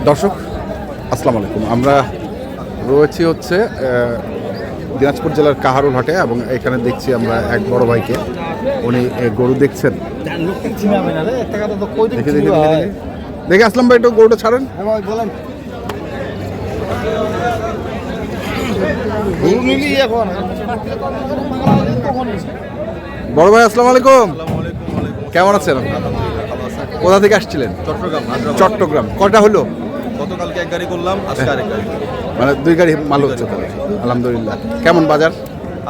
দর্শক আসসালামু আলাইকুম। আমরা রয়েছি হচ্ছে দিনাজপুর জেলার কাহারোল হাটে এবং এখানে দেখছি আমরা এক বড় ভাইকে, উনি গরু দেখছেন। দেখে আসলাম ভাই, একটু গরুটা ছাড়েন। বড় ভাই আসসালামু আলাইকুম, কেমন আছেন? কোথা থেকে আসছিলেন? চট্টগ্রাম। কটা হলো? গতকালকে এক গাড়ি করলাম, আজকে আরেক গাড়ি, মানে 2 গাড়ি মাল হচ্ছে তাহলে। আলহামদুলিল্লাহ। কেমন বাজার?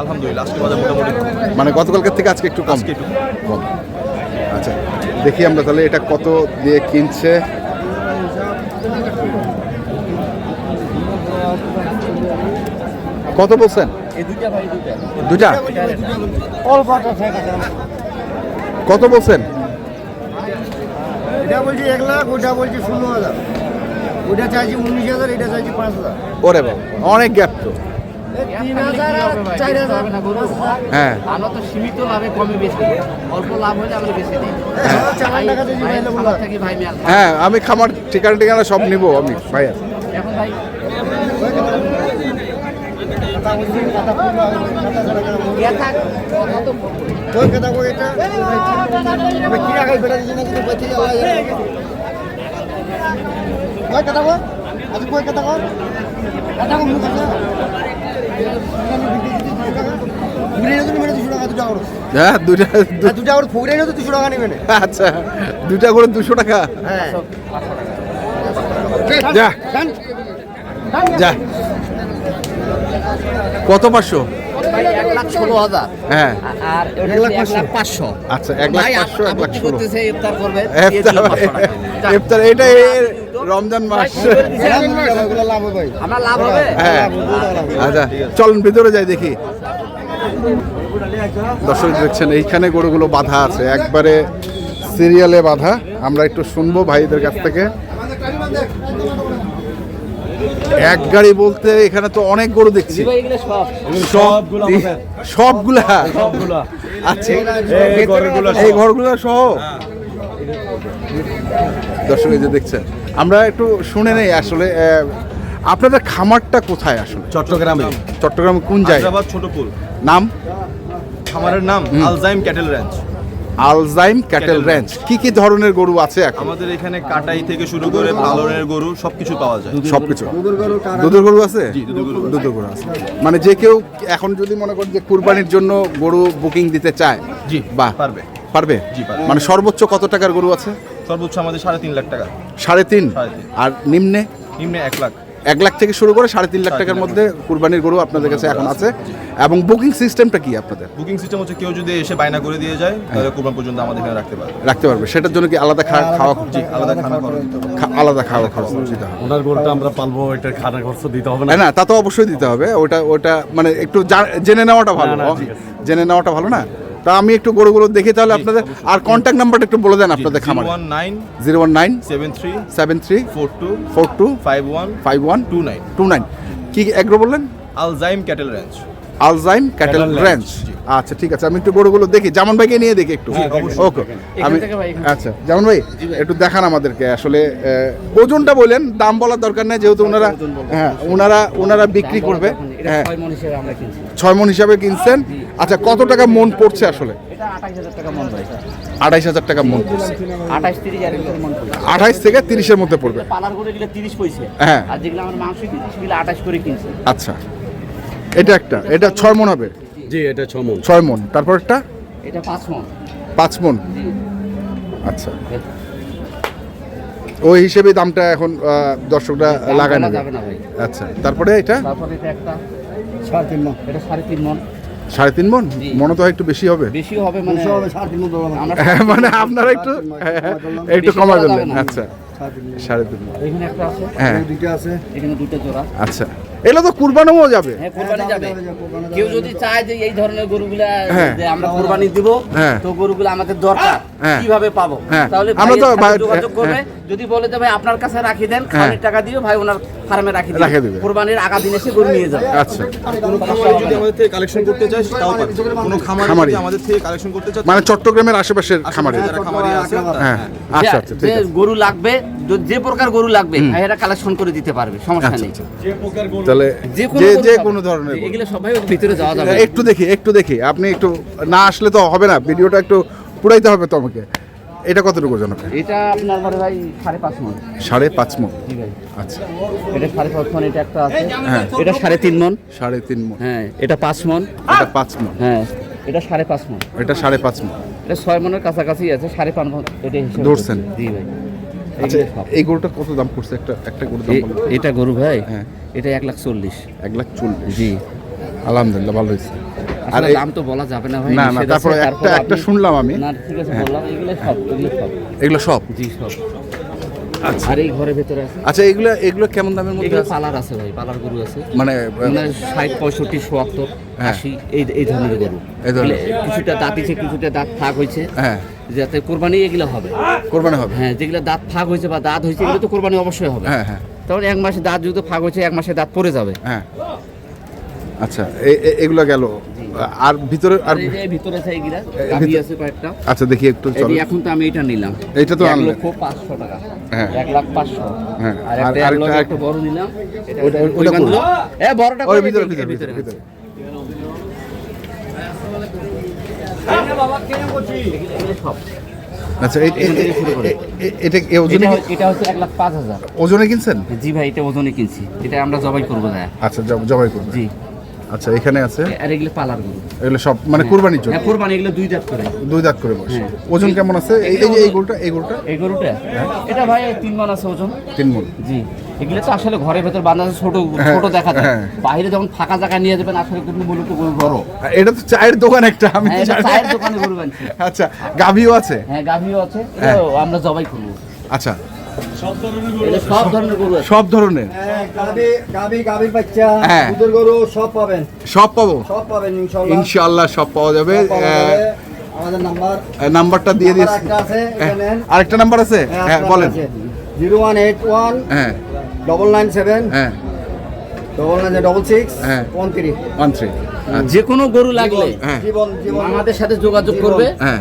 আলহামদুলিল্লাহ আজকে বাজার মোটামুটি মানে গতকালকের থেকে আজকে একটু কম। কম। আচ্ছা, দেখি আমরা তাহলে এটা কত দিয়ে কিনছে। কত বলছেন? দুটা। কত বলছেন? এটা বলছি 1 লাখ, ওটা বলছি 16,000, ওটা চাইছি 19,000, এটা চাইছি 5,000। ওরে বাবা, অনেক গ্যাপ তো। 3,000 আর 4,000। হ্যাঁ, আমরা তো সীমিত লাভে কমে বেশি, অল্প লাভ হলে আমরা বেশি দিই। চালান টাকা দিয়ে দিলে বলা। থেকে ভাই মেল হ্যাঁ, আমি খামার ঠিকানা সব নিব আমি ভাইয়া। এখন ভাই ওই কথা কই, এটা আমি কি রাখাই বেটা দিছি না, কিন্তু বেঁচে যাওয়া যায়। ওই কথা কই, আজ কই কথা কই, কথা কই মুখ আছে। ফুগড়ে যদি মেরে 200 টাকা, 2 টাকা করো। হ্যাঁ, দুটা করে ফুগড়ে নিয়ে তো 200 টাকা নেবেন। আচ্ছা, 2টা করে 200 টাকা। হ্যাঁ যা যা। কত? 500? ভাই 1,16,000। হ্যাঁ, আর 1,05,000। আচ্ছা, 1,05,000, 1,16,000 করতেছে ইফতার করবে, ইফতার। এটা রমজান মাস, লাভ হবে ভাই, আমরা লাভ হবে। হ্যাঁ। আচ্ছা, চলুন ভিতরে যাই দেখি। দর্শক দেখছেন এইখানে গরুগুলো বাঁধা আছে, একবারে সিরিয়ালে বাঁধা। আমরা একটু শুনবো ভাইদের কাছ থেকে। এক গাড়ি বলতে এখানে তো অনেক গরু দেখছি। সবগুলা? আচ্ছা, এই ঘরগুলো সহ। দর্শক এই যে দেখছেন, আমরা একটু শুনে নেই আসলে আপনাদের খামারটা কোথায় আসলে? চট্টগ্রামে। চট্টগ্রামে কোন জায়গায়? হায়দ্রাবাদ ছোটপুল। নাম? খামারের নাম Aljaim cattle range. Aljaim cattle range. কি কি ধরনের গরু আছে এখন? আমাদের এখানে কাটাই থেকে শুরু করে পালনের গরু সবকিছু পাওয়া যায়। সবকিছু। দুধের গরু আছে? দুধের গরু আছে। মানে যে কেউ এখন যদি মনে করে যে কুরবানির জন্য গরু বুকিং দিতে চায়, জি বাহ, পারবে। পারবে? জি, পারবে। মানে সর্বোচ্চ কত টাকার গরু আছে? সর্বোচ্চ আমাদের 3.5 লাখ টাকা। 3.5? 3.5। আর নিম্নে? নিম্নে 1 লাখ। 1 লাখ থেকে শুরু করে 3.5 লাখ টাকার মধ্যে কুরবানির গরু আপনাদের কাছে এখন আছে। এবং বুকিং সিস্টেমটা কি আপনাদের? বুকিং সিস্টেম হচ্ছে কেউ যদি এসে বায়না করে দিয়ে যায় তাহলে কুরবান পর্যন্ত আমাদের এখানে রাখতে পারবে। রাখতে পারবে। সেটার জন্য কি আলাদা খাওয়া? জি, আলাদা খানা খরচ দিতে হবে। আলাদা খাওয়া খরচ দিতে হবে। ওনার গরুটা আমরা পালবো, এটা খানা খরচ দিতে হবে না। না, তা তো অবশ্যই দিতে হবে। ওটা মানে একটু জেনে নেওয়াটা ভালো। জেনে নেওয়াটা ভালো না? তা আমি একটু গরুগুলো দেখি তাহলে আপনাদের। আর কন্ট্যাক্ট নাম্বারটা একটু বলে দেন আপনাদের খামার। 019 73 73 42 42 51 51 29। 29। কি এগ্রো বললেন? Aljaim cattle range. Aljaim cattle range. আচ্ছা, ঠিক আছে, আমি একটু গরুগুলো দেখি। জামান ভাইকে নিয়ে দেখি একটু। ওকে, আমি আচ্ছা জামান ভাই একটু দেখান আমাদেরকে আসলে ওজনটা বলেন, দাম বলার দরকার নেই যেহেতু ওনারা বিক্রি করবে। হ্যাঁ, 6 মণ হিসাবে কিনছেন। আচ্ছা, কত টাকা মন পড়ছে আসলে? এটা 28,000 টাকা মন ভাই। 28,000 টাকা মন পড়ছে। 28-30 এর মধ্যে মন পড়বে। 28 থেকে 30-এর মধ্যে পড়বে। পালার করে গেলে 30 পয়সা। হ্যাঁ। আর যেগুলো আমরা মাংস কিনছি সেগুলো 28 করে কিনছি। আচ্ছা, এটা 6 মণ হবে? জি, এটা 6 মণ। 6 মণ। তারপরটা? এটা 5 মন। 5 মণ। আচ্ছা, ওই হিসেবে দামটা এখন দর্শকরা লাগায় নেবে। যাবে না ভাই। আচ্ছা, তারপরে এটা? তারপরে এটা একটা 3.5 মণ। এটা 3.5 মন। 3.5 মণ? মনে তো একটু বেশি হবে। বেশি হবে মানে 3.5 মণ ধরলাম আমরা। মানে আপনারা একটু কমাই দিলেন। আচ্ছা, 3.5 মণ। এখানে একটা আছে, হ্যাঁ, দুইটা আছে, এখানে দুটো জোড়া। আচ্ছা। এগুলো তো কুরবানিও যাবে। হ্যাঁ কুরবানি যাবে। কেউ যদি চায় যে এই ধরনের গরুগুলা হ্যাঁ। যে আমরা কুরবানি দিব, হ্যাঁ। তো গরুগুলো আমাদের দরকার, হ্যাঁ। কিভাবে পাবো? হ্যাঁ। তাহলে আমরা তো ভাইয়ের সাথে যোগাযোগ হ্যাঁ। করবে। যদি বলে যে ভাই আপনার কাছে রাখি দেন, খাওয়ানোর টাকা দিও, ভাই ওনার ফার্মে রাখি রাখে দিবে। দিবে। কুরবানির আগা দিন এসে গরু নিয়ে যাবে। আচ্ছা, কোনো খামারি যদি আমাদের থেকে কালেকশন করতে চায় তাও পারে। কোনো খামারি খামারি। যদি আমাদের থেকে কালেকশন করতে চায় মানে চট্টগ্রামের আশেপাশের খামারে। যারা খামারি আছে হ্যাঁ, আচ্ছা আচ্ছা, ঠিক যে আছে। গরু লাগবে, যে প্রকার গরু লাগবে ভাইয়েরা কালেকশন করে দিতে পারবে, সমস্যা আচ্ছা, নেই। আচ্ছা। তাহলে যে কোনো ধরনের গরু। এগুলো সবাই ভিতরে যাওয়া যাবে। একটু দেখি আপনি একটু না আসলে তো হবে না, ভিডিওটা একটু পুরাইতে হবে তো আমাকে। এটা কতটুকু ওজন হবে? এটা আপনার মানে ভাই 5.5 মণ। 5.5 মণ। জি ভাই। আচ্ছা, এটা 5.5 মণ, এটা একটা আছে। হ্যাঁ। এটা 3.5 মণ। 3.5 মণ। হ্যাঁ, এটা 5 মণ। এটা 5 মণ। হ্যাঁ, এটা 5.5 মণ। এটা 5.5 মণ। এটা 6 মণের কাছাকাছি আছে, 5.5 মণ এটা হিসাব ধরছেন? জি ভাই। আচ্ছা, এগুলো সব। এই গরুটা কত দাম পড়ছে? একটা গরুর দাম বলুন। এটা গরু ভাই, হ্যাঁ। এটা 1,40,000। 1,40,000। জি। আলহামদুলিল্লাহ, ভালো হয়েছে। আর আসলে এই- দাম তো বলা যাবে না ভাই। না, না, নিষেধ আছে, তারপরে তারপরে একটা আপনি- শুনলাম আমি। না ঠিক আছে বললাম, এগুলো সব। এগুলো সব? জি সব। আর এই ঘরের ভেতরে আছে। আচ্ছা, এগুলো কেমন দামের মধ্যে এগুলো আছে? পালার আছে ভাই, পালার গরু আছে। মানে 60, 65, 70, হ্যাঁ। 80 এই ধরনের গরু। এই ধরনের। এগুলো কিছুটা দাঁতিছে, কিছুটা দাঁত ফাঁক হয়েছে, হ্যাঁ, যাতে কোরবানি এগুলো হবে। কোরবানি হবে। হ্যাঁ, যেগুলো দাঁত ফাঁক হয়েছে বা দাঁত হয়েছে এগুলো তো কোরবানি অবশ্যই হবে। হ্যাঁ, হ্যাঁ, তখন 1 মাসে দাঁত যদি ফাঁক হয়েছে, 1 মাসে দাঁত পড়ে যাবে। হ্যাঁ। আচ্ছা, এগুলো গেল। আর ভিতরে আর এই যে ভিতরে আছে এগুলা, গাভী আছে কয়েকটা। আচ্ছা, দেখি একটু এই চল। যে এখন তো আমি এটা নিলাম। এইটা তো 1,05,000 আনলেন। টাকা। হ্যাঁ। 1,05,000। হ্যাঁ। আর আর একটা আরেকটা- একটা বড় নিলাম। এটা ওটা ওই বান্ধব। কোন? বড়টা ওই করে ভিতরে এই ভিতরে ভিতরে ভিতরে। এগুলো সব। আচ্ছা, এটা এটা হচ্ছে 1,05,000। ওজনে কিনছেন? জি ভাই, এটা ওজনে কিনছি। এটা আমরা জবাই করবো না। আচ্ছা, জবাই করুন। জি। আচ্ছা, এখানে আছে আর এগুলো পালার গরু। এগুলো সব মানে কুরবানির জন্য? হ্যাঁ, কোরবানি এগুলো 2 দাঁত করে। 2 দাঁত করে বসে। হ্যাঁ। ওজন কেমন আছে এই যে এই গরুটা? এই গরুটা এটা ভাই 3 মণ আছে ওজন। 3 মণ। জি। এগুলো তো আসলে ঘরের ভেতর বাঁধা আছে, ছোট হ্যাঁ, ছোট দেখা যায়। হ্যাঁ। বাইরে যখন ফাঁকা জায়গা নিয়ে যাবেন, আসলে কিন্তু মূলত গরু বড়। এটা তো চায়ের দোকান একটা, আমি হ্যাঁ, তো এটা জানি। চায়ের দোকানে গরু বানছি। আচ্ছা, গাভীও আছে? হ্যাঁ, গাভীও আছে। হ্যাঁ। এটাও আমরা জবাই করবো। আচ্ছা, এটা সব ধরনের গরু আছে। সব ধরনের? গাভীর বাচ্চা, হ্যাঁ। দুধের গরু সব পাবেন। সব পাবো সব পাবেন ইনশাআল্লাহ। ইনশাআল্লাহ, সব পাওয়া যাবে। সব পাওয়া যাবে। আমাদের নাম্বার নাম্বারটা দিয়ে নাম্বার দিয়েছি। একটা আছে, এটা নেন। আরেকটা নাম্বার আছে? হ্যাঁ, বলেন। 0181 হ্যাঁ, 997 হ্যাঁ, 996 হ্যাঁ। 13। 13। যে কোনো গরু লাগলে হ্যাঁ, জীবন জীবন আমাদের সাথে যোগাযোগ করবে। হ্যাঁ।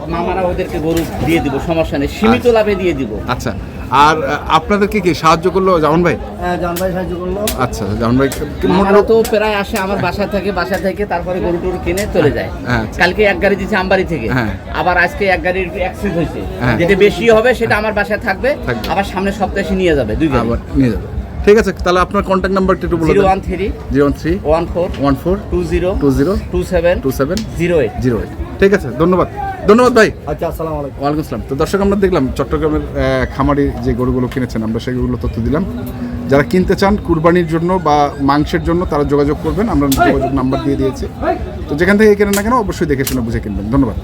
মামারা ওদেরকে গরু দিয়ে দিব, সমস্যা নেই, সীমিত লাভে দিয়ে দিব। আচ্ছা, আর আপনাদেরকে কি সাহায্য করলো জামান ভাই? হ্যাঁ, জান ভাই সাহায্য করলো। আচ্ছা, জামান ভাই মামারা তো প্রায় আসে আমার বাসা থেকে তারপরে গরু টরু কিনে চলে যায়। হ্যাঁ। কালকে 1 গাড়ি দিচ্ছে আমবাড়ি থেকে। হ্যাঁ। আবার আজকে 1 গাড়ির অ্যাক্সিডেন্ট হয়েছে। হ্যাঁ। যেটা বেশি হবে সেটা আমার বাসায় থাকবে। থাকবে। আবার সামনের সপ্তাহে এসে নিয়ে যাবে 2 গাড়ি। আবার নিয়ে যাবে। ঠিক আছে, তাহলে আপনার কন্ট্যাক্ট নাম্বারটা একটু বলে দেন। 013 013 14 14 20 20 27 27 08। 08। ঠিক আছে, ধন্যবাদ ভাই। আচ্ছা, আসসালামু আলাইকুম। ওয়ালাইকুম আসসালাম। তো দর্শক, আমরা দেখলাম চট্টগ্রামের খামারি যে গরুগুলো কিনেছেন, আমরা সেগুলো তথ্য দিলাম। যারা কিনতে চান কুরবানির জন্য বা মাংসের জন্য, তারা যোগাযোগ করবেন। আমরা যোগাযোগ নাম্বার দিয়ে দিয়েছি। তো যেখান থেকে কেনেন না কেন, অবশ্যই দেখে শুনে বুঝে কিনবেন। ধন্যবাদ।